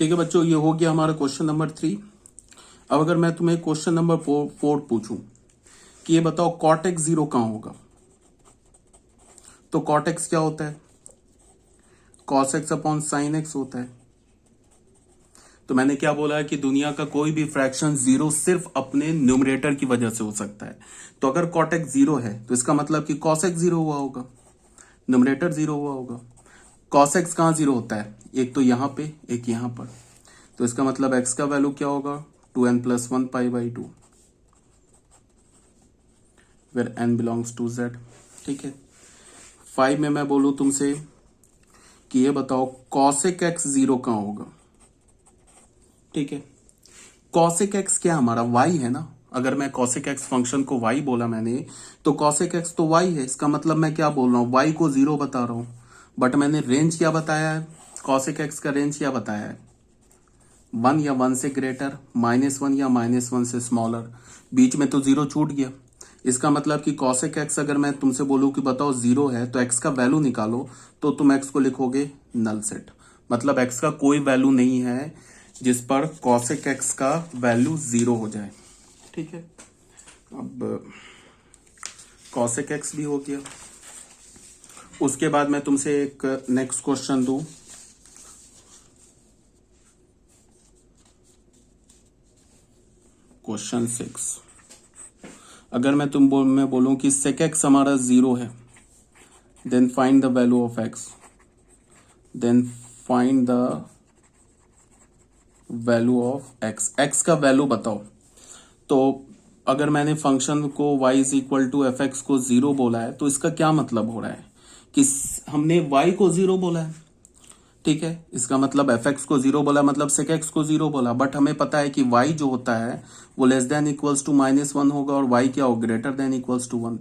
ठीक है बच्चों, ये हो गया हमारा क्वेश्चन नंबर 3। अब अगर मैं तुम्हें क्वेश्चन नंबर 4 पूछूं कि ये बताओ कॉट एक्स 0 कहां होगा, तो कॉट एक्स क्या होता है, cos x upon sine x होता है। तो मैंने क्या बोला है कि दुनिया का कोई भी फ्रैक्शन 0 सिर्फ अपने न्यूमरेटर की वजह से हो सकता है। तो अगर कॉट एक्स 0 है तो इसका मतलब कि कॉस एक्स 0 हुआ होगा, न्यूमरेटर 0 हुआ होगा। कॉस एक्स कहां 0 होता है, एक तो यहां पे एक यहां पर, तो इसका मतलब एक्स का वैल्यू क्या होगा 2n+1 π/2 where n belongs to z। ठीक है, 5 में मैं बोलूं तुमसे कि ये बताओ कॉसेक एक्स 0 कहां होगा। ठीक है, कॉसेक एक्स क्या हमारा y है ना। अगर मैं कॉसेक एक्स फंक्शन को y बोला मैंने, तो कॉसेक एक्स तो y है। इसका मतलब मैं क्या बोल रहा हूं, y को 0 बता रहा हूं, बट मैंने रेंज क्या बताया है, कॉसेक एक्स का रेंज क्या बताया है, 1 या 1 से ग्रेटर, -1 या -1 से स्मॉलर, बीच में तो 0 छूट गया। इसका मतलब कि कॉसेक एक्स अगर मैं तुमसे बोलूं कि बताओ 0 है तो एक्स का वैल्यू निकालो, तो तुम एक्स को लिखोगे नल सेट, मतलब एक्स का कोई वैल्यू नहीं है जिस पर कॉसेक एक्स का वैल्यू 0 हो जाए। ठीक है, अब कॉसेक एक्स भी हो गया। उसके बाद मैं तुमसे एक नेक्स्ट क्वेश्चन दूं, क्वेश्चन 6। अगर मैं मैं बोलूं कि सेक एक्स हमारा 0 है, then find the value of x, then find the value of x, x का वैल्यू बताओ। तो अगर मैंने फंक्शन को y is equal to f x को 0 बोला है, तो इसका क्या मतलब हो रहा है कि हमने y को 0 बोला है। ठीक है, इसका मतलब एफ एक्स को 0 बोला, मतलब सेक एक्स को 0 बोला, बट हमें पता है कि y जो होता है वो लेस देन इक्वल्स टू -1 होगा और y क्या होगा ग्रेटर देन इक्वल्स टू 1।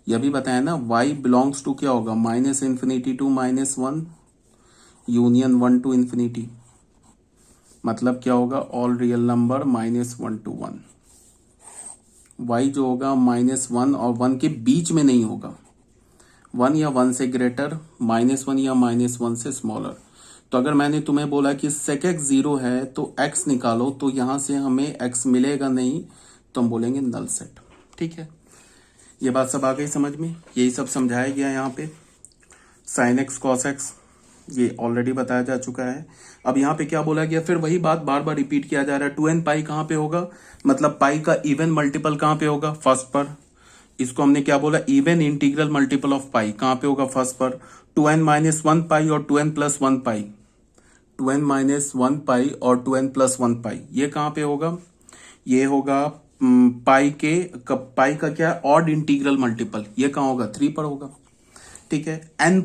यह भी बताया ना, y बिलोंग्स टू क्या होगा -∞ टू -1 यूनियन 1 टू इंफिनिटी, मतलब क्या होगा all real number -1 to 1। y जो होगा -1 और 1 के बीच में नहीं होगा, 1 या 1 से ग्रेटर, -1 या -1 से स्मॉलर। तो अगर मैंने तुम्हें बोला कि sec x 0 है तो x निकालो, तो यहां से हमें x मिलेगा नहीं, तो हम बोलेंगे नल सेट। ठीक है, ये बात सब आ गई समझ में, यही सब समझाया गया यहाँ पे। sin x cos x ये ऑलरेडी बताया जा चुका है। अब यहाँ पे क्या बोला गया, फिर वही बात बार बार रिपीट किया जा रहा है। 2n पाई कहाँ पे होगा, मतलब पाई का इवन मल्टीपल कहाँ पे होगा, फर्स्ट पर। इसको हमने क्या बोला, इवन इंटीग्रल मल्टीपल ऑफ पाई कहाँ पे होगा, फर्स्ट पर। 2n-1 पाई और 2n+1 पाई, 2n-1 पाई और 2n+1 पाई, ये कहाँ पे होगा, ये होगा पाई का क्या ऑड इंटीग्रल मल्टीपल, ये कहाँ होगा 3 पर होगा। ठीक है, n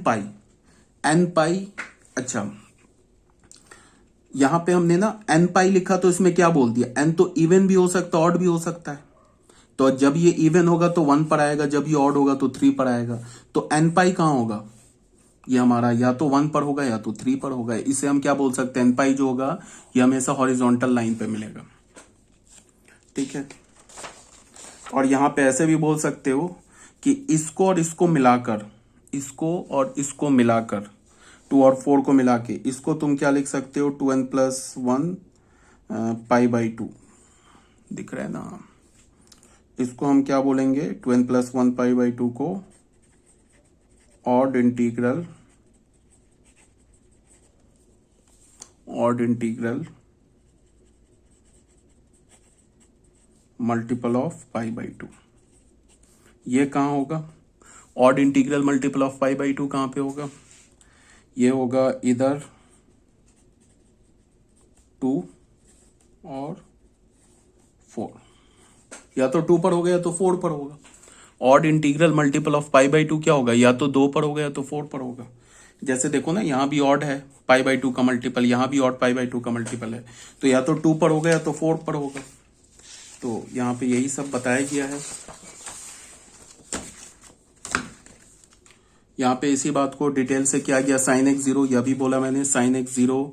पाई, अच्छा यहां पे हमने ना n पाई लिखा तो इसमें क्या बोल दिया, n तो इवन भी हो सकता है ऑड भी हो सकता है। तो जब ये इवन होगा तो 1 पर आएगा, जब ये ऑड होगा तो 3 पर आएगा। तो n पाई कहां होगा, ये हमारा या तो 1 पर होगा या तो 3 पर होगा। इसे हम क्या बोल सकते हैं, n पाई जो होगा ये हमेशा हॉरिजॉन्टल लाइन पे मिलेगा। ठीक है, और यहां पे ऐसे भी बोल सकते हो कि इसको और इसको मिलाकर, इसको और इसको मिलाकर 2 और 4 को मिला के इसको तुम क्या लिख सकते हो, 2n+1 π/2 दिख रहा है ना। इसको हम क्या बोलेंगे, 2n+1 π/2 को ऑड इंटीग्रल मल्टीपल ऑफ π/2। ये कहाँ होगा, ऑड इंटीग्रल मल्टीपल ऑफ π/2 कहाँ पे होगा, ये होगा इधर 2 और 4, या तो 2 पर होगा या तो 4 पर होगा। ऑड इंटीग्रल मल्टीपल ऑफ π/2 क्या होगा, या तो 2 पर होगा या तो 4 पर होगा। जैसे देखो ना, यहां भी ऑड है π/2 का मल्टीपल, यहां भी ऑड π/2 का मल्टीपल है, तो या तो 2 पर होगा या तो 4 पर होगा। तो यहां पे यही सब बताया गया है। यहाँ पे इसी बात को डिटेल से किया गया। sin x 0 यह भी बोला मैंने, sin x 0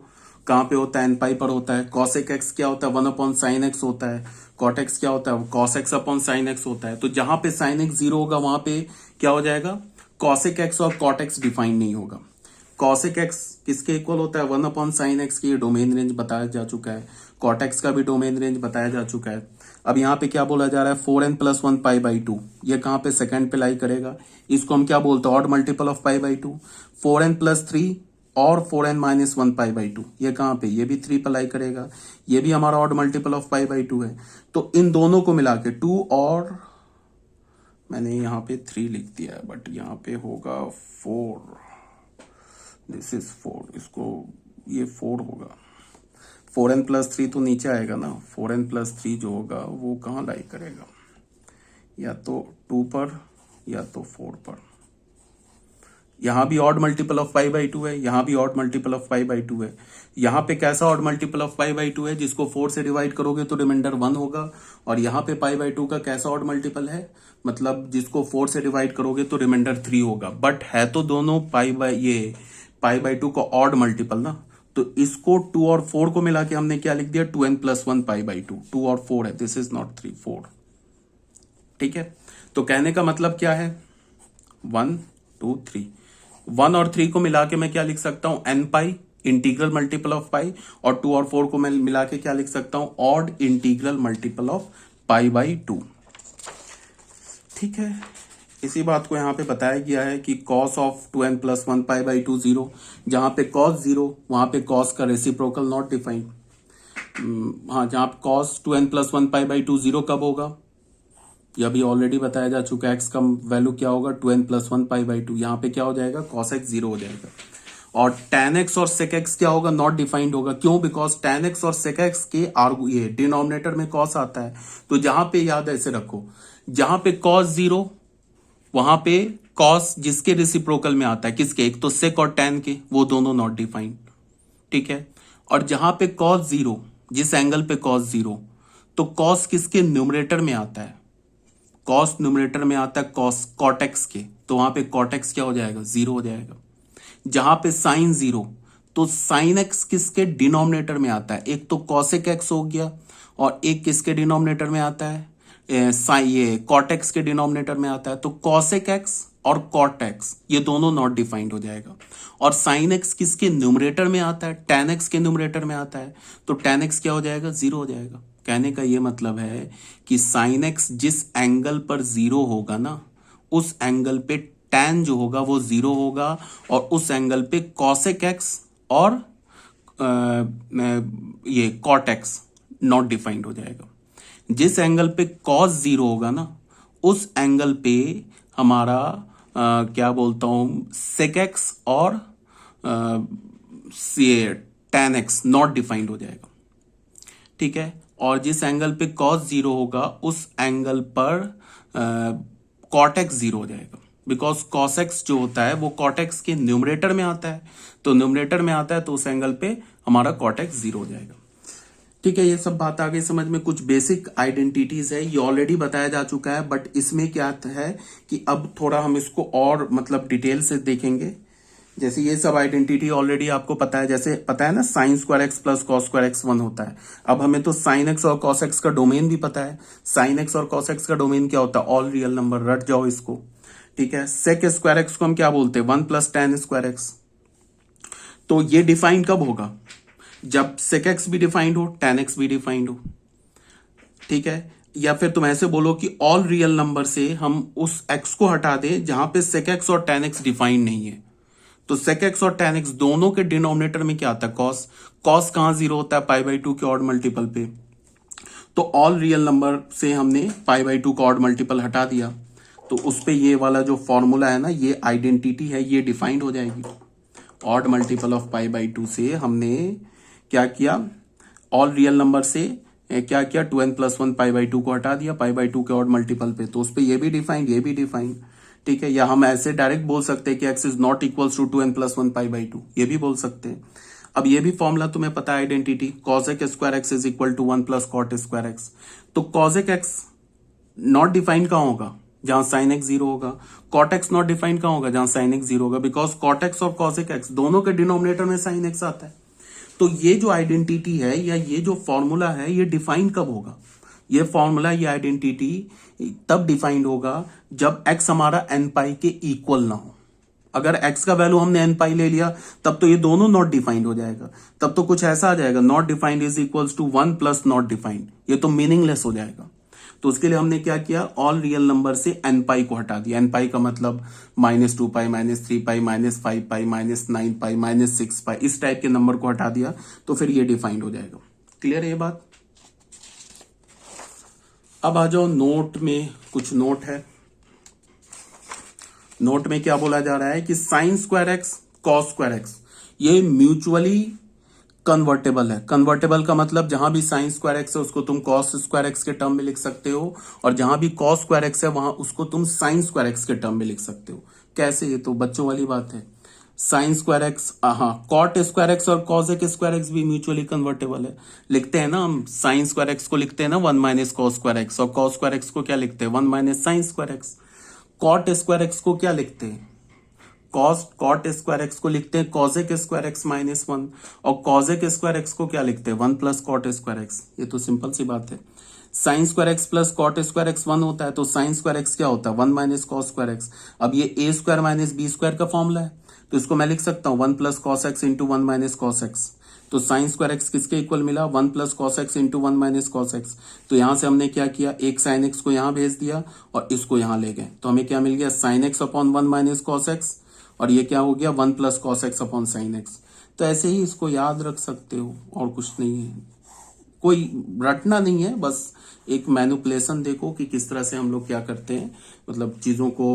कहाँ पे होता है, n पाई पर होता है। cosec x क्या होता है, 1/sin x होता है। cot x क्या होता है, cos x/sin x होता है। तो जहां पे sin x 0 होगा वहां पे क्या हो जाएगा, cosec x और cot x डिफाइन नहीं होगा। कॉसेक एक्स किसके इक्वल होता है, 1/sin x की, ये डोमेन रेंज बताया जा चुका है। कॉट एक्स का भी डोमेन रेंज बताया जा चुका है। अब यहाँ पे क्या बोला जा रहा है, 4n+1 π/2, ये कहाँ पे सेकंड पे लाई करेगा, इसको हम क्या बोलते हैं, ऑड मल्टीपल ऑफ π/2। 4n+3 और 4n-1 π/2, ये कहाँ पे, ये भी 3 पे लाई करेगा, ये भी हमारा ऑड मल्टीपल ऑफ π/2 है। तो इन दोनों को मिला के 2 और मैंने यहाँ पे 3 लिख दिया है, बट यहाँ पे होगा 4, दिस इज 4, इसको ये 4 होगा। 4n+3 तो नीचे आएगा ना, 4n+3 जो होगा वो कहाँ लाई करेगा, या तो 2 पर या तो 4 पर। यहां भी ऑड मल्टीपल ऑफ π/2 है, यहां भी ऑड मल्टीपल ऑफ π/2 है। यहां पे कैसा ऑड मल्टीपल ऑफ π/2 है, जिसको 4 से डिवाइड करोगे तो रिमाइंडर 1 होगा, और यहां पे π/2 का कैसा ऑड मल्टीपल है, मतलब जिसको 4 से डिवाइड करोगे तो रिमाइंडर 3 होगा। बट है तो दोनों π/2 का ऑड मल्टीपल ना, तो इसको 2 और 4 को मिला के हमने क्या लिख दिया, 2n+1 π/2। 2 और 4 है, दिस इज नॉट 3, 4। ठीक है, तो कहने का मतलब क्या है, 1 2 3, 1 और 3 को मिला के मैं क्या लिख सकता हूं, n pi integral multiple of pi, और 2 और 4 को मैं मिला के क्या लिख सकता हूं, ऑड इंटीग्रल मल्टीपल ऑफ π/2। ठीक है, इसी बात को यहां पे बताया गया है कि cos ऑफ 2n+1 π/2 0, जहां पे cos 0 वहां पे cos का रेसिप्रोकल नॉट डिफाइंड। हाँ, जहां पे cos 2n+1 π/2 0 कब होगा, यह भी ऑलरेडी बताया जा चुका है। x का वैल्यू क्या होगा, 2n+1 π/2, यहाँ पे क्या हो जाएगा, cos x 0 हो जाएगा। और tan x और sec x क्या होगा, नॉट डिफाइंड होगा। क्यों, बिकॉज tan x और sec x के ये डिनोमिनेटर में cos आता है, तो जहां पे याद ऐसे रखो, जहां पे cos 0 वहां पे cos जिसके रेसिप्रोकल में आता है, किसके, एक तो sec और tan के, वो दोनों नॉट डिफाइंड। ठीक है, और जहां पे cos 0, जिस एंगल पे cos 0, तो cos किसके न्यूमरेटर में आता है, कॉस न्यूमरेटर में आता है कॉस कॉट एक्स के, तो वहां पे कॉट एक्स क्या हो जाएगा, 0 हो जाएगा। जहां पे साइन 0, तो साइन एक्स किसके डिनोमिनेटर में आता है, एक तो कॉसेक एक्स हो गया, और एक किसके डिनोमिनेटर में आता है, ये कॉट एक्स के डिनोमिनेटर में आता है। तो कॉसेक एक्स और कॉट एक्स ये दोनों नॉट डिफाइंड हो जाएगा। और साइन एक्स किसके न्यूमरेटर में आता है, टेन एक्स के न्यूमरेटर में आता है, तो टेन एक्स क्या हो जाएगा, 0 हो जाएगा। कहने का ये मतलब है कि साइन एक्स जिस एंगल पर 0 होगा ना, उस एंगल पे tan जो होगा वो 0 होगा, और उस एंगल पे कॉसेक एक्स और ये कॉट एक्स नॉट डिफाइंड हो जाएगा। जिस एंगल पे cos 0 होगा ना, उस एंगल पे हमारा क्या बोलता हूं, sec x और tan x नॉट डिफाइंड हो जाएगा। ठीक है, और जिस एंगल पे cos 0 होगा, उस एंगल पर cot x 0 हो जाएगा, बिकॉज cos x जो होता है वो cot x के न्यूमरेटर में आता है, तो न्यूमरेटर में आता है तो उस एंगल पे हमारा cot x 0 हो जाएगा। ठीक है, ये सब बात आ गई समझ में। कुछ बेसिक आइडेंटिटीज है, ये ऑलरेडी बताया जा चुका है, बट इसमें क्या है कि अब थोड़ा हम इसको और मतलब डिटेल से देखेंगे। जैसे ये सब आइडेंटिटी ऑलरेडी आपको पता है, जैसे पता है ना sign square x plus cos square x 1 होता है। अब हमें तो साइन एक्स और कॉस एक्स का डोमेन भी पता है। साइन एक्स और कॉस एक्स का डोमेन क्या होता है, ऑल रियल नंबर, रट जाओ इसको। ठीक है, सेक स्क्वायर एक्स को हम क्या बोलते हैं, 1 + tan स्क्वायर एक्स। तो ये डिफाइंड कब होगा, जब सेक एक्स भी डिफाइंड हो, tan एक्स भी डिफाइंड हो। ठीक है, या फिर तुम ऐसे बोलो कि ऑल रियल नंबर से हम उस एक्स को हटा दें जहां पे सेक एक्स और tan एक्स डिफाइंड नहीं है। तो sec x और tan x दोनों के डिनोमिनेटर में क्या आता है, cos। cos कहां 0 होता है, π/2 के ऑड मल्टीपल पे। तो ऑल रियल नंबर से हमने π/2 का ऑड मल्टीपल हटा दिया, तो उस पे ये वाला जो फॉर्मूला है ना, ये आइडेंटिटी है, ये डिफाइंड हो जाएगी। ऑड मल्टीपल ऑफ π/2 से हमने क्या किया, ऑल रियल नंबर से क्या किया, 2n+1 π/2 को हटा दिया π/2 के ऑड मल्टीपल पे, तो उस पे ये भी डिफाइंड, ये भी डिफाइंड। ठीक है, या हम ऐसे डायरेक्ट बोल सकते हैं कि x is not equals to 2n+1 π/2, ये भी बोल सकते हैं। अब ये भी फॉर्मूला तुम्हें पता है, identity cosec square x is equal to 1 + cot square x. तो cosec x नॉट डिफाइंड कहां होगा, जहां sin x 0 होगा। cot x नॉट डिफाइंड कहां होगा, जहां sin x 0 होगा, बिकॉज cot x और cosec x दोनों के डिनोमिनेटर में sin x आता है। तो ये जो आइडेंटिटी है या ये जो फॉर्मूला है, ये डिफाइन कब होगा, ये फॉर्मूला, ये आइडेंटिटी तब डिफाइंड होगा जब x हमारा n पाई के इक्वल ना हो। अगर x का वैल्यू हमने n पाई ले लिया तब तो ये दोनों नॉट डिफाइंड हो जाएगा, तब तो कुछ ऐसा आ जाएगा not defined is equals to 1 plus not defined, ये तो मीनिंगलेस हो जाएगा। तो उसके लिए हमने क्या किया, ऑल रियल नंबर से n पाई को हटा दिया। n पाई का मतलब -2 पाई, -3 पाई, -5 पाई, -9 पाई, -6 पाई, इस टाइप के नंबर को हटा दिया तो फिर ये डिफाइंड हो जाएगा। क्लियर है ये बात? अब आ जाओ नोट में, कुछ नोट है। नोट में क्या बोला जा रहा है कि sign square x cos square x ये म्यूचुअली कन्वर्टेबल है। कन्वर्टेबल का मतलब जहां भी साइन स्क्वायर एक्स है उसको तुम कॉस स्क्वायर एक्स के टर्म में लिख सकते हो, और जहां भी कॉस स्क्वायर एक्स है वहां उसको तुम साइन स्क्वायर एक्स के टर्म में लिख सकते हो। कैसे? ये तो बच्चों वाली बात है। साइन स्क्वायर एक्स, हाँ, कॉट स्क्वायर एक्स और कॉसेक स्क्वायर एक्स भी म्यूचुअली कन्वर्टेबल है। लिखते हैं ना हम, साइन स्क्वायर एक्स को लिखते हैं ना 1 माइनस कॉस स्क्वायर एक्स, और कॉस स्क्वायर एक्स को क्या लिखते हैं 1 minus sine square x. Cot square x को क्या लिखते हैं, कॉट स्क्वायर एक्स को लिखते हैं कॉसेक स्क्वायर एक्स -1, और कॉसेक स्क्वायर एक्स को क्या लिखते हैं 1 प्लस कॉट स्क्वायर एक्स। ये तो सिंपल सी बात है। Sine square x plus cot square x 1 होता है, तो साइन स्क्वायर एक्स क्या होता है 1 माइनस कॉस स्क्वायर एक्स। अब ये ए स्क्वायर माइनस बी स्क्वायर का फॉर्मूला है, तो इसको मैं लिख सकता हूं 1 plus cos x into 1 minus cos x. तो साइन स्क्वायर एक्स किसके इक्वल मिला 1 plus cos x into 1 minus cos x. तो यहां से हमने क्या किया, एक साइन एक्स को यहां भेज दिया और इसको यहां ले गए, तो हमें क्या मिल गया sine x upon 1 minus cos x, और ये क्या हो गया 1 plus cos x upon sine x. तो ऐसे ही इसको याद रख सकते हो, और कुछ नहीं है, कोई रटना नहीं है, बस एक मैनिपुलेशन देखो कि किस तरह से हम लोग क्या करते हैं, मतलब चीजों को।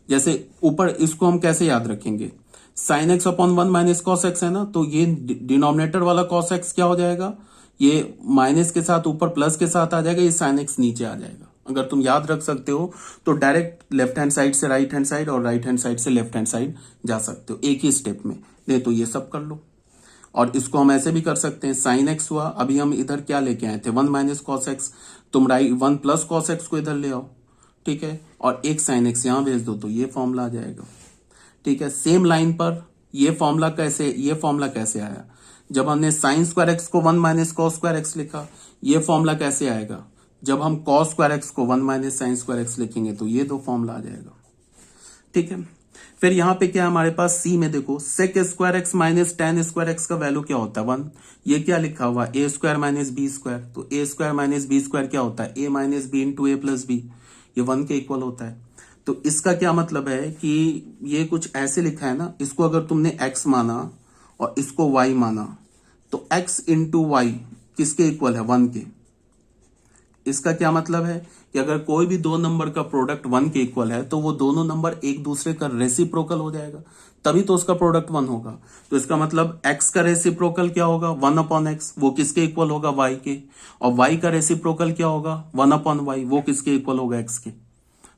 जैसे ऊपर इसको हम कैसे याद रखेंगे, sine x upon 1 minus cos x है ना, तो ये डिनोमिनेटर वाला कॉस एक्स क्या हो जाएगा, ये माइनस के साथ ऊपर प्लस के साथ आ जाएगा, ये साइन एक्स नीचे आ जाएगा। अगर तुम याद रख सकते हो तो डायरेक्ट लेफ्ट हैंड साइड से राइट हैंड साइड और राइट हैंड साइड से लेफ्ट हैंड साइड जा सकते हो एक ही स्टेप में। नहीं तो ये सब कर लो, और इसको हम ऐसे भी कर सकते हैं, साइन एक्स हुआ, अभी हम इधर क्या लेके आए थे 1 माइनस कॉस एक्स, तुम राइट 1 प्लस कॉस एक्स को इधर ले आओ, ठीक है, और एक साइन एक्स यहां भेज दो तो ये फॉर्मूला आ जाएगा। ठीक है, सेम लाइन पर ये फॉर्मूला कैसे आया, जब हमने साइन स्क्वायर एक्स को 1 माइनस कॉस स्क्वायर एक्स लिखा, ये फॉर्मूला कैसे आएगा, जब हम कॉस स्क्वायर एक्स को 1 माइनस साइन स्क्वायर एक्स लिखेंगे तो ये दो फॉर्मूला आ जाएगा। ठीक है, फिर यहां पे क्या हमारे पास सी में देखो, sec square x minus tan square x का वैल्यू क्या होता है 1, ये क्या लिखा हुआ a square minus b square, तो a square minus b square क्या होता है a minus b into a plus b, ये 1 के इक्वल होता है। तो इसका क्या मतलब है कि ये कुछ ऐसे लिखा है ना, इसको अगर तुमने x माना और इसको y माना तो x इंटू वाई किसके इक्वल है 1 के। इसका क्या मतलब है कि अगर कोई भी दो नंबर का प्रोडक्ट 1 के इक्वल है तो वो दोनों नंबर एक दूसरे का रेसिप्रोकल हो जाएगा, तभी तो उसका प्रोडक्ट 1 होगा। तो इसका मतलब x का रेसिप्रोकल क्या होगा 1 अपॉन एक्स, वो किसके इक्वल होगा y के, और y का रेसिप्रोकल क्या होगा 1 अपॉन वाई, वो किसके इक्वल होगा x के।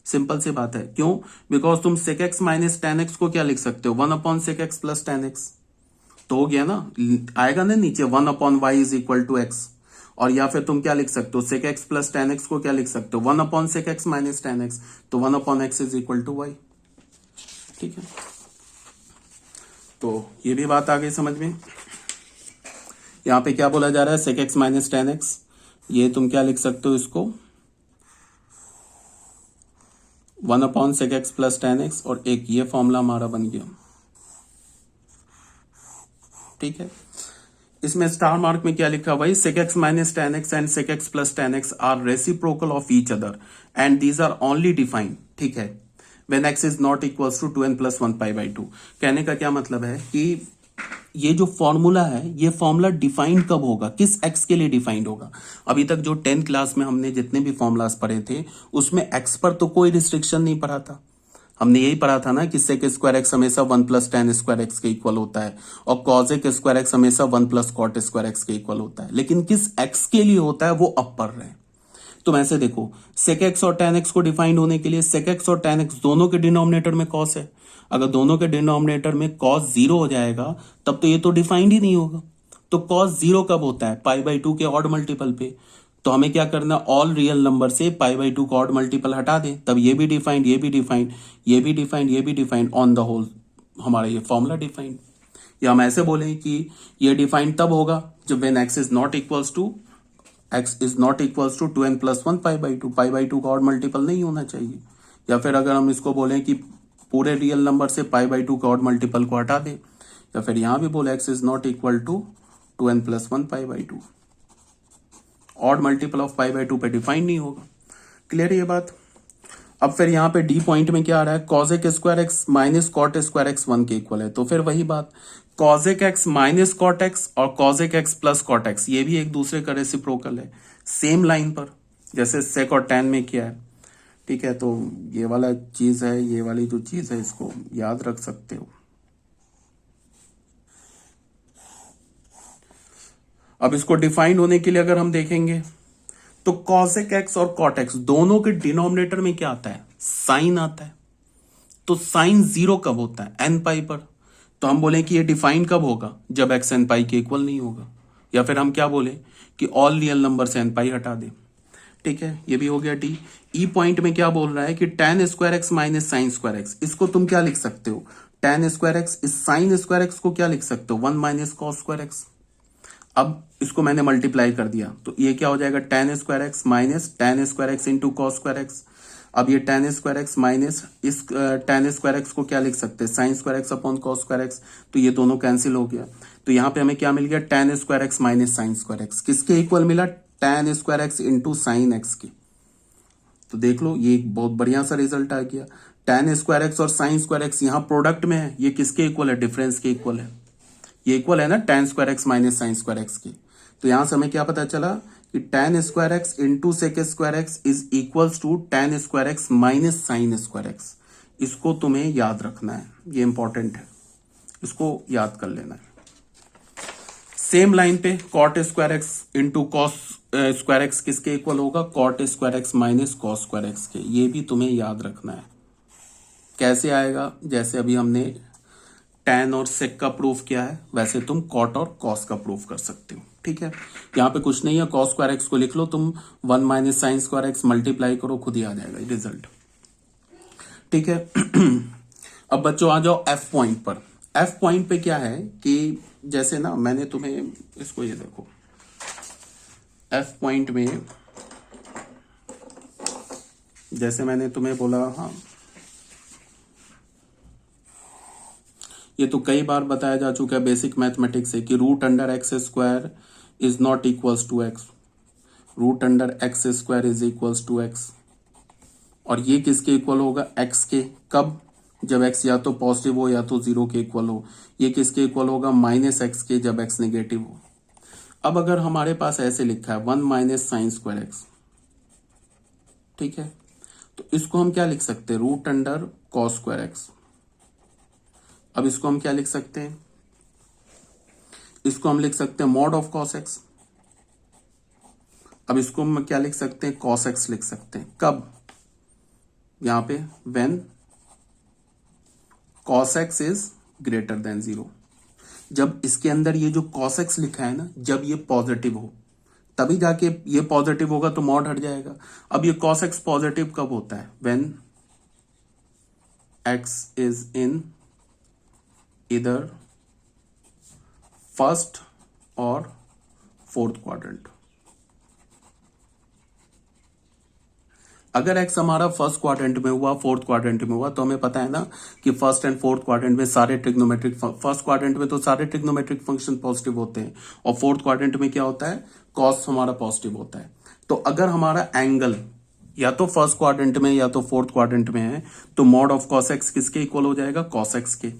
सिंपल सी बात है, क्यों, बिकॉज तुम sec x minus tan x को क्या लिख सकते हो 1 upon sec x plus tan x, तो हो गया ना, आएगा ना नीचे 1 upon y is equal to x. और या फिर तुम क्या लिख सकते हो sec x plus tan x को क्या लिख सकते हो 1 upon sec x minus tan x, तो 1 upon x is equal to y. ठीक है, तो ये भी बात आ गई समझ में। यहां पे क्या बोला जा रहा है sec x minus tan x, ये तुम क्या लिख सकते हो इसको 1 upon sec x plus tan x, और एक ये फॉर्मूला हमारा बन गया। ठीक है, इसमें स्टार मार्क में क्या लिखा हुआ है, sec x minus tan x and sec x plus tan x are reciprocal of each other and these are only defined, ठीक है, when x is not equals to 2n plus 1 pi by 2। कहने का क्या मतलब है कि ये जो फॉर्मूला है ये फॉर्मूला डिफाइंड कब होगा, किस एक्स के लिए डिफाइंड होगा। अभी तक जो 10th क्लास में हमने जितने भी फॉर्मूलाज पढ़े थे उसमें एक्स पर तो कोई रिस्ट्रिक्शन नहीं पढ़ा था, हमने यही पढ़ा था ना कि सेक स्क्वायर एक्स हमेशा 1 प्लस टेन स्क्वायर एक्स के इक्वल होता है, और कॉसेक स्क्वायर एक्स हमेशा 1 प्लस कॉट स्क्वायर एक्स के इक्वल होता है, लेकिन किस एक्स के लिए होता है वो अब पढ़ रहे हैं। तुम ऐसे देखो, सेक एक्स और टेन एक्स को डिफाइंड होने के लिए सेक एक्स और टेन एक्स दोनों के डिनोमिनेटर में कॉस है, अगर दोनों के डिनोमिनेटर में कॉस 0 हो जाएगा तब तो ये तो डिफाइंड ही नहीं होगा। तो कॉस 0 कब होता है पाई बाई 2 के ऑड मल्टीपल पे, तो हमें क्या करना, ऑल रियल नंबर से पाई बाई 2 का ऑड मल्टीपल हटा दें, तब ये भी डिफाइंड, ये भी डिफाइंड, ये भी डिफाइंड, ये भी डिफाइंड, ऑन द होल हमारा ये फॉर्मूला डिफाइंड। या हम ऐसे बोलें कि ये डिफाइंड तब होगा जब when x is not equals to 2n plus 1 pi by 2, pi by 2 का ऑड मल्टीपल नहीं होना चाहिए। या फिर अगर हम इसको बोलें कि पूरे रियल नंबर से π/2 के ऑड मल्टीपल को हटा दे, या फिर यहां भी बोले x is not equal to 2n+1 π/2। Odd multiple of π/2 पे डिफाइन नहीं होगा। क्लियर ये बात। अब फिर यहाँ पे डी पॉइंट में क्या आ रहा है, cosec square x minus cot square x 1 के इक्वल है। तो फिर वही बात, cosec x minus cot x और cosec x plus cot x ये भी एक दूसरे का रेसिप्रोकल है, सेम लाइन पर, जैसे सेक और टैन में किया है। ठीक है, तो ये वाला चीज है, ये वाली जो चीज है इसको याद रख सकते हो। अब इसको डिफाइन होने के लिए अगर हम देखेंगे तो कॉसेक एक्स और कॉट एक्स दोनों के डिनोमिनेटर में क्या आता है, साइन आता है। तो साइन 0 कब होता है, एन पाई पर। तो हम बोले कि ये डिफाइन कब होगा, जब एक्स एन पाई के इक्वल नहीं होगा। या फिर हम क्या बोले कि ऑल रियल नंबर से एन पाई हटा दे। ठीक है, ये भी हो गया डी। ई पॉइंट में क्या बोल रहा है कि tan square x minus sine square x, इसको तुम क्या लिख सकते हो, tan स्क्वायर एक्स इस साइन स्क्वायर एक्स को क्या लिख सकते हो, 1 माइनस कॉस स्क्वायर एक्स। अब इसको मैंने मल्टीप्लाई कर दिया तो ये क्या हो जाएगा, tan square x minus tan square x into cos square x. अब ये tan स्क्वायर एक्स माइनस इस tan स्क्वायर एक्स को क्या लिख सकते हैं, sign square x upon cos square x. तो ये दोनों कैंसिल हो गया। तो यहाँ पे हमें क्या मिल गया, tan square x minus sine square x किसके इक्वल मिला, tan square x into sine x के। तो देख लो ये एक बहुत बढ़िया सा रिजल्ट आ गया। tan स्क्वायर एक्स और साइन स्क्वायर एक्स यहाँ प्रोडक्ट में है, ये किसके इक्वल है, डिफरेंस के इक्वल है। ये इक्वल है ना tan square x minus sine square x के। तो यहां से हमें क्या पता चला कि tan square x into sec square x is equals to tan square x minus sine square x. इसको तुम्हें याद रखना है, ये इंपॉर्टेंट है, इसको याद कर लेना है। सेम लाइन पे cot square x into cos square x किसके इक्वल होगा, cot square x minus cos square x के। ये भी तुम्हें याद रखना है। कैसे आएगा, जैसे अभी हमने tan और sec का प्रूफ किया है, वैसे तुम cot और cos का प्रूफ कर सकते हो। ठीक है, यहाँ पे कुछ नहीं है, cos स्क्वायर एक्स को लिख लो तुम, 1 minus sine square x multiply करो, खुद ही आ जाएगा रिजल्ट। ठीक है। अब बच्चों आ जाओ f पॉइंट पर। f पॉइंट पे क्या है कि जैसे ना मैंने तुम्हें इसको, ये देखो f पॉइंट में जैसे मैंने तुम्हें बोला, हाँ ये तो कई बार बताया जा चुका है बेसिक मैथमेटिक्स से कि root under x square is not equals to x, root under x square is equals to x. और ये किसके इक्वल होगा, एक्स के। कब, जब एक्स या तो पॉजिटिव हो या तो 0 के इक्वल हो। ये किसके इक्वल होगा, माइनस एक्स के, जब एक्स नेगेटिव हो। अब अगर हमारे पास ऐसे लिखा है 1 माइनस साइन स्क्वायर एक्स, ठीक है, तो इसको हम क्या लिख सकते हैं, root under cos square x. अब इसको हम क्या लिख सकते हैं, इसको हम लिख सकते हैं मॉड ऑफ कॉस एक्स। अब इसको हम क्या लिख सकते हैं, कॉस एक्स लिख सकते हैं। कब, यहां पे when cos x is greater than 0। जब इसके अंदर ये जो कॉस एक्स लिखा है ना, जब ये पॉजिटिव हो तभी जाके ये पॉजिटिव होगा, तो मॉड हट जाएगा। अब ये कॉस एक्स पॉजिटिव कब होता है, व्हेन एक्स इज इन इधर फर्स्ट और फोर्थ क्वाड्रेंट। अगर एक्स हमारा फर्स्ट क्वाड्रेंट में हुआ, फोर्थ क्वाड्रेंट में हुआ, तो हमें पता है ना कि फर्स्ट एंड फोर्थ क्वाड्रेंट में सारे ट्रिग्नोमेट्रिक, फर्स्ट क्वाड्रेंट में तो सारे ट्रिग्नोमेट्रिक फंक्शन पॉजिटिव होते हैं, और फोर्थ क्वाड्रेंट में क्या होता है, कॉस हमारा पॉजिटिव होता है। तो अगर हमारा एंगल या तो फर्स्ट क्वाड्रेंट में या तो फोर्थ क्वाड्रेंट में है, तो मॉड ऑफ कॉस एक्स किसके इक्वल हो जाएगा, कॉस एक्स के।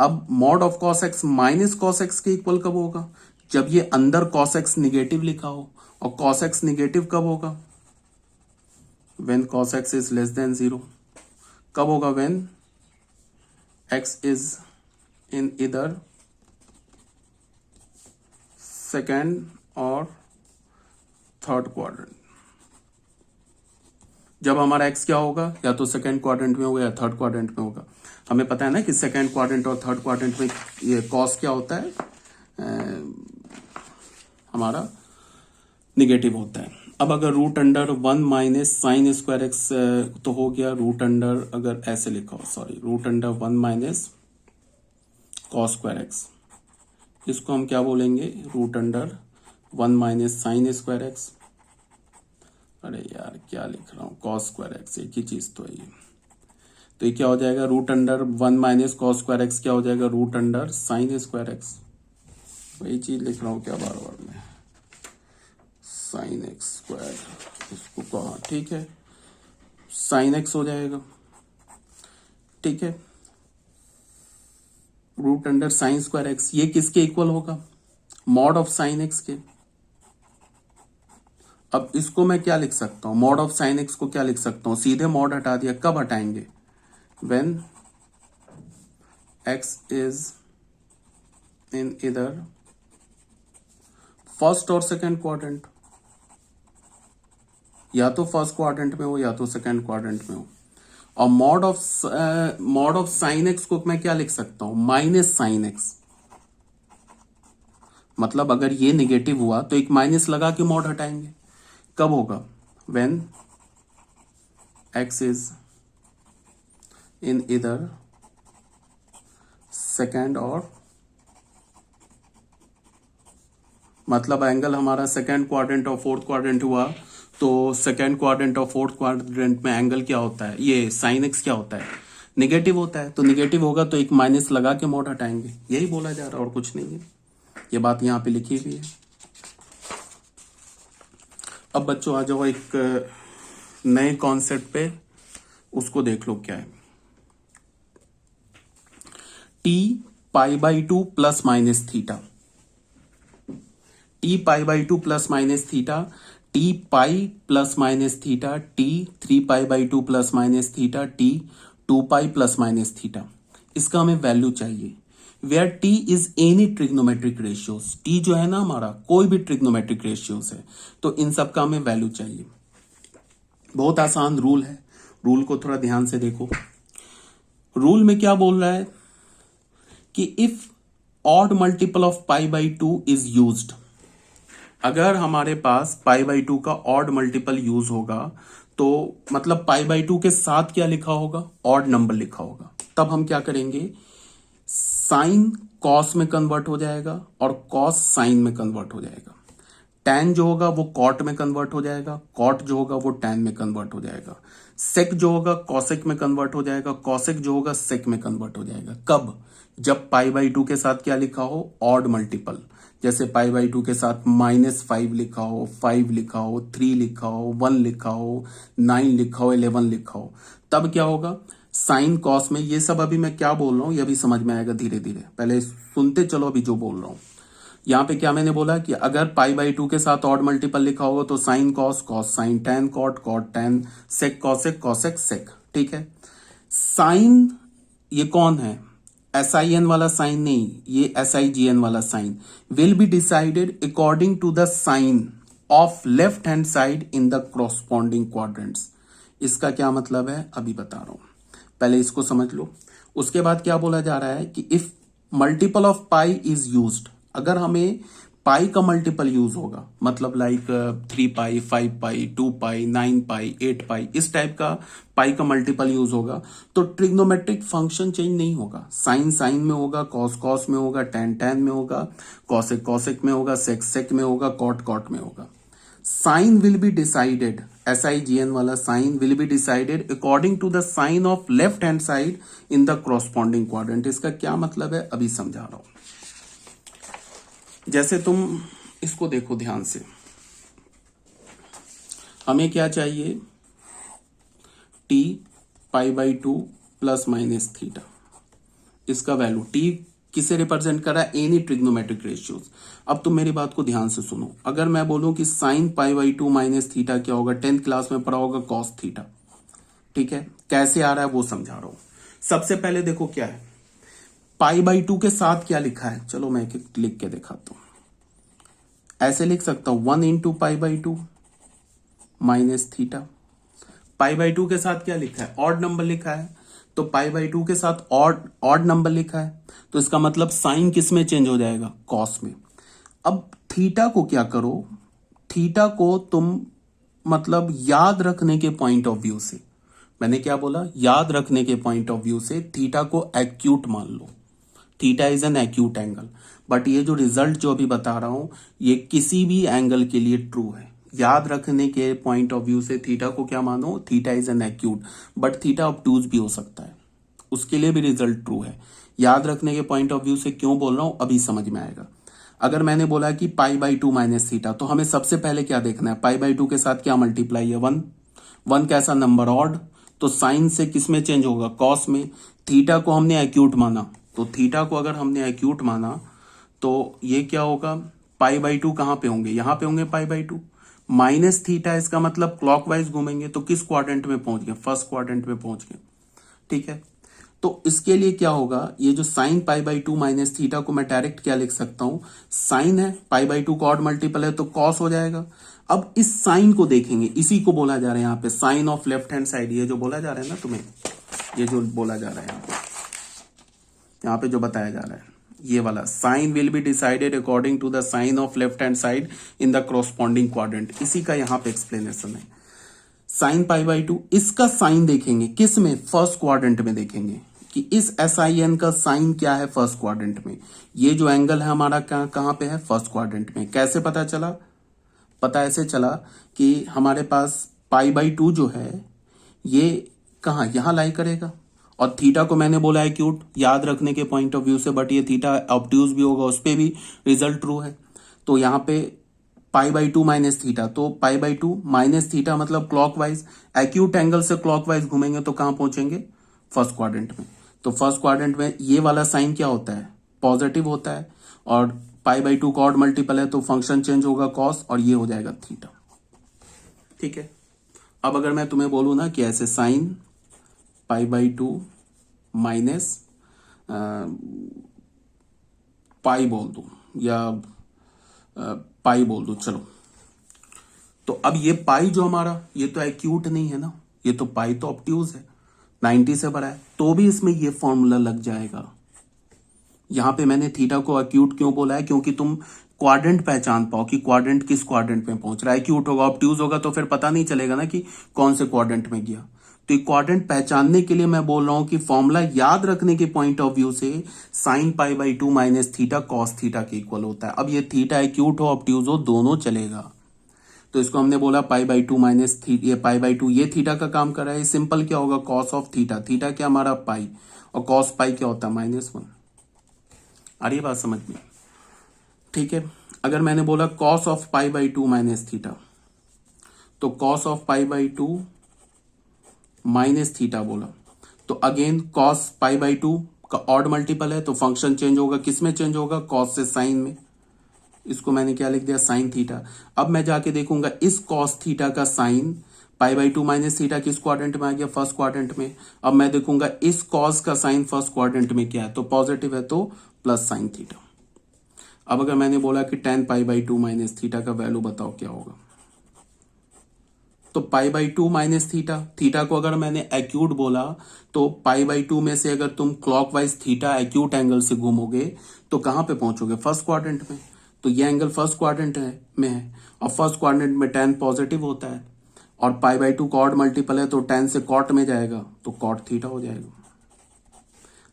अब mod of cos x minus cos x के इक्वल कब होगा, जब ये अंदर कॉस एक्स निगेटिव लिखा हो। और कॉस एक्स निगेटिव कब होगा, when cos x is less than 0। कब होगा, व्हेन एक्स इज इन इधर सेकेंड और थर्ड क्वाड्रेंट। जब हमारा एक्स क्या होगा, या तो सेकेंड क्वाड्रेंट में होगा या थर्ड क्वाड्रेंट में होगा। हमें पता है ना कि सेकेंड क्वाड्रेंट और थर्ड क्वाड्रेंट में ये कॉस क्या होता है, हमारा निगेटिव होता है। अब अगर root under 1 minus sine square x तो हो गया, रूट अंडर अगर ऐसे लिखा हो, sorry, root under 1 minus cos square x, इसको हम क्या बोलेंगे, root under 1 minus sine square x. अरे यार क्या लिख रहा हूं, कॉस स्क्वायर एक्स, एक ही चीज तो है ये। तो ये क्या हो जाएगा, root under 1 minus cos square x क्या हो जाएगा, root under sine square x. वही चीज लिख रहा हूं क्या बार बार में, साइन एक्स स्क्वायर, इसको कहा, ठीक है, साइन एक्स हो जाएगा, ठीक है, root under sine square x. ये किसके इक्वल होगा, मॉड ऑफ साइन एक्स के। अब इसको मैं क्या लिख सकता हूं, मॉड ऑफ साइन एक्स को क्या लिख सकता हूं, सीधे मॉड हटा दिया, कब हटाएंगे, व्हेन एक्स इज इन इधर फर्स्ट और सेकेंड क्वाड्रेंट, या तो फर्स्ट क्वाड्रेंट में हो या तो सेकेंड क्वाड्रेंट में हो। और मॉड ऑफ साइन एक्स को मैं क्या लिख सकता हूं, माइनस साइन एक्स। मतलब अगर ये नेगेटिव हुआ तो एक माइनस लगा के मॉड हटाएंगे। कब होगा, व्हेन एक्स इज इन इधर सेकेंड और, मतलब एंगल हमारा सेकेंड क्वाड्रेंट और फोर्थ क्वाड्रेंट हुआ, तो सेकेंड क्वाड्रेंट और फोर्थ क्वाड्रेंट में एंगल क्या होता है, ये साइन एक्स क्या होता है, नेगेटिव होता है। तो नेगेटिव होगा तो एक माइनस लगा के मॉड हटाएंगे, यही बोला जा रहा है और कुछ नहीं है। ये बात यहां पे लिखी हुई है। अब बच्चों आ जाओ एक नए कॉन्सेप्ट पे, उसको देख लो क्या है। T pi by two plus minus theta, t pi by two plus minus theta, t pi plus minus theta, t 3 pi by two plus minus theta, t 2 pi plus minus theta. इसका हमें value चाहिए where t is any trigonometric ratios. T जो है ना हमारा कोई भी trigonometric ratios है, तो इन सब का हमें वैल्यू चाहिए। बहुत आसान रूल है, रूल को थोड़ा ध्यान से देखो। रूल में क्या बोल रहा है कि if odd multiple of pi by two is used, अगर हमारे पास पाई बाई टू का ऑड मल्टीपल यूज होगा तो मतलब पाई बाई टू के साथ क्या लिखा होगा, ऑड नंबर लिखा होगा, तब हम क्या करेंगे, साइन कॉस में कन्वर्ट हो जाएगा और कॉस साइन में कन्वर्ट हो जाएगा। टैन जो होगा वो कॉट में कन्वर्ट हो जाएगा, कॉट जो होगा वो टैन में कन्वर्ट हो जाएगा, सेक जो होगा कॉसेक में कन्वर्ट हो जाएगा, कॉसेक जो होगा सेक में कन्वर्ट हो जाएगा। कब, जब पाई बाई टू के साथ क्या लिखा हो, ऑड मल्टीपल। जैसे पाई बाई टू के साथ -5 लिखा हो, 5 लिखा हो, 3 लिखा हो, 1 लिखा हो, 9 लिखा हो, 11 लिखा हो, तब क्या होगा, साइन कॉस में। ये सब अभी मैं क्या बोल रहा हूं ये भी समझ में आएगा धीरे धीरे, पहले सुनते चलो अभी जो बोल रहा हूं। यहां पे क्या मैंने बोला कि अगर पाई बाई टू के साथ ऑड मल्टीपल लिखा होगा तो sine cos, cos sine, tan cot, cot tan, sec cosec, cosec sec, ठीक है। साइन ये कौन है, SIN वाला साइन नहीं, ये SIGN वाला sign, will be decided according to the sign of left hand side in the corresponding quadrants. इसका क्या मतलब है अभी बता रहा हूं, पहले इसको समझ लो। उसके बाद क्या बोला जा रहा है कि if multiple of pi is used, अगर हमें पाई का मल्टीपल यूज होगा, मतलब लाइक 3 पाई, 5 पाई, 2 पाई, 9 पाई, 8 पाई, इस टाइप का पाई का मल्टीपल यूज होगा, तो ट्रिग्नोमेट्रिक फंक्शन चेंज नहीं होगा। साइन साइन में होगा, कॉस कॉस में होगा, टैन टैन में होगा, कॉसेक कॉसेक में होगा, सेक सेक में होगा, कॉट कॉट में होगा। Sine will be decided, SIGN वाला sign will be decided according to the sign of left hand side in the corresponding quadrant. इसका क्या मतलब है अभी समझा रहा हूं। जैसे तुम इसको देखो ध्यान से, हमें क्या चाहिए, T pi by two plus minus theta, इसका वैल्यू टी किसे रिप्रेजेंट कर रहा है, एनी ट्रिग्नोमेट्रिक रेशियोज। अब तुम मेरी बात को ध्यान से सुनो, अगर मैं बोलूं कि sign pi by two minus theta क्या होगा, 10th क्लास में पढ़ा होगा कॉस थीटा, ठीक है। कैसे आ रहा है वो समझा रहा हूं। सबसे पहले देखो क्या है, पाई बाई टू के साथ क्या लिखा है, चलो मैं एक एक लिख के दिखाता हूं। ऐसे लिख सकता हूं 1 into pi by two minus theta. Pi by to के साथ क्या लिखा है, ऑड नंबर लिखा है, तो पाई बाई टू के साथ ऑड नंबर लिखा है, तो इसका मतलब साइन किस में चेंज हो जाएगा, कॉस में। अब थीटा को क्या करो, थीटा को तुम मतलब याद रखने के पॉइंट ऑफ व्यू से, मैंने क्या बोला, याद रखने के पॉइंट ऑफ व्यू से थीटा को एक्यूट मान लो। Theta is an acute angle, but ये जो रिजल्ट जो अभी बता रहा हूं ये किसी भी एंगल के लिए ट्रू है, याद रखने के पॉइंट ऑफ व्यू से थीटा को क्या मानो, theta is an acute, but theta obtuse भी हो सकता है, उसके लिए भी रिजल्ट ट्रू है। याद रखने के पॉइंट ऑफ व्यू से क्यों बोल रहा हूं अभी समझ में आएगा। अगर मैंने बोला कि पाई बाई टू माइनस थीटा, तो हमें सबसे पहले क्या देखना है, पाई बाई टू के साथ क्या मल्टीप्लाई है, वन। वन कैसा नंबर, ऑड, तो साइन से किस में चेंज होगा, कॉस में। थीटा को हमने एक्यूट माना, तो थीटा को अगर हमने एक्यूट माना तो ये क्या होगा, पाई बाई टू कहां पे होंगे, यहां पे होंगे पाई बाई टू। माइनस थीटा, इसका मतलब क्लॉकवाइज घूमेंगे, तो किस क्वाड्रेंट में पहुंच गए, फर्स्ट क्वाड्रेंट में पहुंच गए। ठीक है, तो इसके लिए क्या होगा, ये जो sign pi by two minus theta को मैं डायरेक्ट क्या लिख सकता हूं, साइन है, पाई बाई टू का ऑड मल्टीपल है तो कॉस हो जाएगा। अब इस साइन को देखेंगे, इसी को बोला जा रहा है यहाँ पे sign of left hand side, ये जो बोला जा रहा है ना तुम्हें, ये जो बोला जा रहा है यहाँ पे जो बताया जा रहा है, ये वाला sign will be decided according to the sign of left hand side in the corresponding quadrant, इसी का यहाँ पे एक्सप्लेनेशन है। साइन पाई बाई टू, इसका साइन देखेंगे किस में, फर्स्ट क्वाड्रेंट में देखेंगे कि इस SIN का साइन क्या है फर्स्ट क्वाड्रेंट में। ये जो एंगल है हमारा कहां पे है, फर्स्ट क्वाड्रेंट में। कैसे पता चला, पता ऐसे चला कि हमारे पास पाई बाई टू जो है ये कहां, यहां लाई करेगा, और थीटा को मैंने बोला है एक्यूट, याद रखने के पॉइंट ऑफ व्यू से, बट ये थीटा ऑब्ट्यूज भी होगा, उस पर भी रिजल्ट ट्रू है। तो यहाँ पे pi by two minus theta, तो pi by two minus theta मतलब क्लॉकवाइज, एक्यूट एंगल से क्लॉकवाइज घूमेंगे तो कहां पहुंचेंगे, फर्स्ट क्वाड्रेंट में। तो फर्स्ट क्वाड्रेंट में ये वाला साइन क्या होता है, पॉजिटिव होता है, और पाई बाई टू का ऑड मल्टीपल है तो फंक्शन चेंज होगा कॉस, और ये हो जाएगा थीटा। ठीक है, अब अगर मैं तुम्हें बोलूं ना कि ऐसे sign pi by two minus pi बोल दूं या पाई बोल दूं, चलो, तो अब ये पाई जो हमारा, ये तो एक्यूट नहीं है ना, ये तो पाई तो ऑब्ट्यूज है, 90 से बड़ा है, तो भी इसमें ये फॉर्मूला लग जाएगा। यहां पे मैंने थीटा को एक्यूट क्यों बोला है, क्योंकि तुम क्वाड्रेंट पहचान पाओ कि क्वाड्रेंट किस क्वाड्रेंट में पहुंच रहा है। एक्यूट होगा, ऑब्ट्यूज होगा तो फिर पता नहीं चलेगा ना कि कौन से क्वाड्रेंट में गया। तो ये क्वाड्रेंट पहचानने के लिए मैं बोल रहा हूं कि फॉर्मूला याद रखने के पॉइंट ऑफ व्यू से sign pi by two minus theta cos theta के इक्वल होता है। अब ये थीटा एक्यूट हो ऑब्ट्यूज हो दोनों चलेगा, तो इसको हमने बोला पाई बाई टू माइनस थीटा, ये पाई बाई टू ये थीटा का काम कर रहा है, सिंपल क्या होगा, कॉस ऑफ थीटा, थीटा क्या हमारा पाई, और कॉस पाई क्या होता है -1। आ रही है बात समझ में, ठीक है। अगर मैंने बोला cos of pi by two minus theta, तो cos of pi by two minus theta बोला, तो again cos pi by two का ऑड मल्टीपल है तो फंक्शन चेंज होगा, किस में चेंज होगा, कॉस से साइन में। इसको मैंने क्या लिख दिया, साइन थीटा। अब मैं जाके देखूंगा इस कॉस थीटा का sign pi by two minus theta किस क्वाड्रेंट में आ गया, फर्स्ट क्वाड्रेंट में। अब मैं देखूंगा इस कॉस का साइन फर्स्ट क्वाड्रेंट में क्या है, तो पॉजिटिव है तो प्लस साइन थीटा। अब अगर मैंने बोला कि ten pi by two minus theta का वैल्यू बताओ क्या होगा, तो pi by two minus theta, theta को अगर मैंने एक्यूट बोला तो पाई बाई टू में से अगर तुम क्लॉकवाइज थीटा एक्यूट एंगल से घूमोगे तो कहां पे पहुंचोगे, फर्स्ट क्वाड्रेंट में। तो ये एंगल फर्स्ट क्वाड्रेंट में है, और फर्स्ट क्वाड्रेंट में टेन पॉजिटिव होता है, और पाई बाई टू कॉट मल्टीपल है तो टेन से कॉट में जाएगा तो कॉट थीटा हो जाएगा।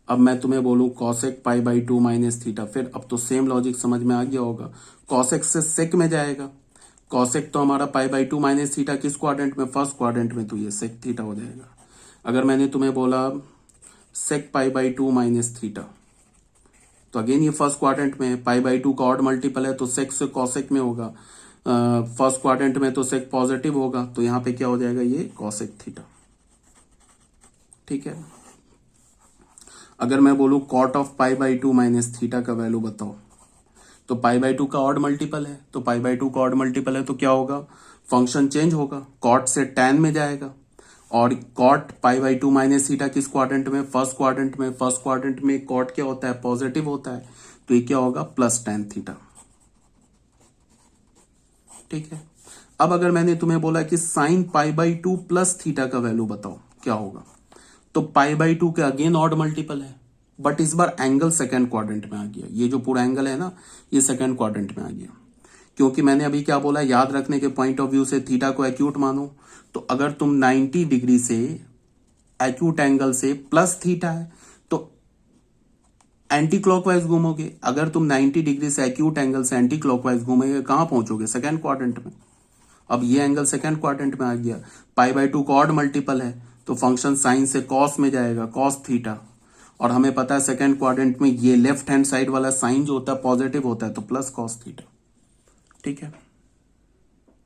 अब मैं तुम्हें बोलूं cosec pi by two minus theta, फिर अब तो सेम लॉजिक समझ में आ गया होगा, कॉसेक से सेक में जाएगा, कॉसेक तो हमारा पाई बाई टू माइनस थीटा किस क्वाड्रेंट में, फर्स्ट क्वाड्रेंट में, तो ये सेक थीटा हो जाएगा। अगर मैंने तुम्हें बोला sec pi by two minus theta, तो अगेन ये फर्स्ट क्वाड्रेंट में है, पाई बाई टू का ऑड मल्टीपल है तो सेक से कॉसेक में होगा, फर्स्ट क्वाड्रेंट में तो सेक पॉजिटिव होगा, तो यहां पे क्या हो जाएगा, ये कॉसेक थीटा। ठीक है, अगर मैं बोलूं cot of pi by two minus theta का वैल्यू बताओ, तो पाई बाई टू का ऑड मल्टीपल है, तो पाई बाई टू का ऑड मल्टीपल है तो क्या होगा, फंक्शन चेंज होगा, कॉट से टेन में जाएगा, और cot pi by two minus theta किस क्वाड्रेंट में, फर्स्ट क्वाड्रेंट में। फर्स्ट क्वाड्रेंट में कॉट क्या होता है, पॉजिटिव होता है, तो ये क्या होगा, प्लस टेन थीटा। ठीक है, अब अगर मैंने तुम्हें बोला कि sign pi by two plus theta का वैल्यू बताओ क्या होगा, तो पाई बाई टू के अगेन ऑड मल्टीपल है, बट इस बार एंगल सेकेंड क्वाड्रेंट में आ गया, ये जो पूरा एंगल है ना ये सेकेंड क्वाड्रेंट में आ गया, क्योंकि मैंने अभी क्या बोला, याद रखने के पॉइंट ऑफ व्यू से थीटा को एक्यूट मानो, तो अगर तुम 90 डिग्री से एक्यूट एंगल से प्लस थीटा है तो एंटी क्लॉकवाइज घूमोगे, अगर तुम 90 डिग्री से एक्यूट एंगल से एंटी क्लॉकवाइज घूमोगे कहां पहुंचोगे, सेकेंड क्वाड्रेंट में। अब ये एंगल सेकेंड क्वाड्रेंट में आ गया, पाई बाई 2 का ऑड मल्टीपल है तो फंक्शन साइन से कॉस में जाएगा, कॉस थीटा, और हमें पता है सेकेंड क्वाड्रेंट में ये लेफ्ट हैंड साइड वाला साइन जो होता है पॉजिटिव होता है तो प्लस कॉस थीटा। ठीक है।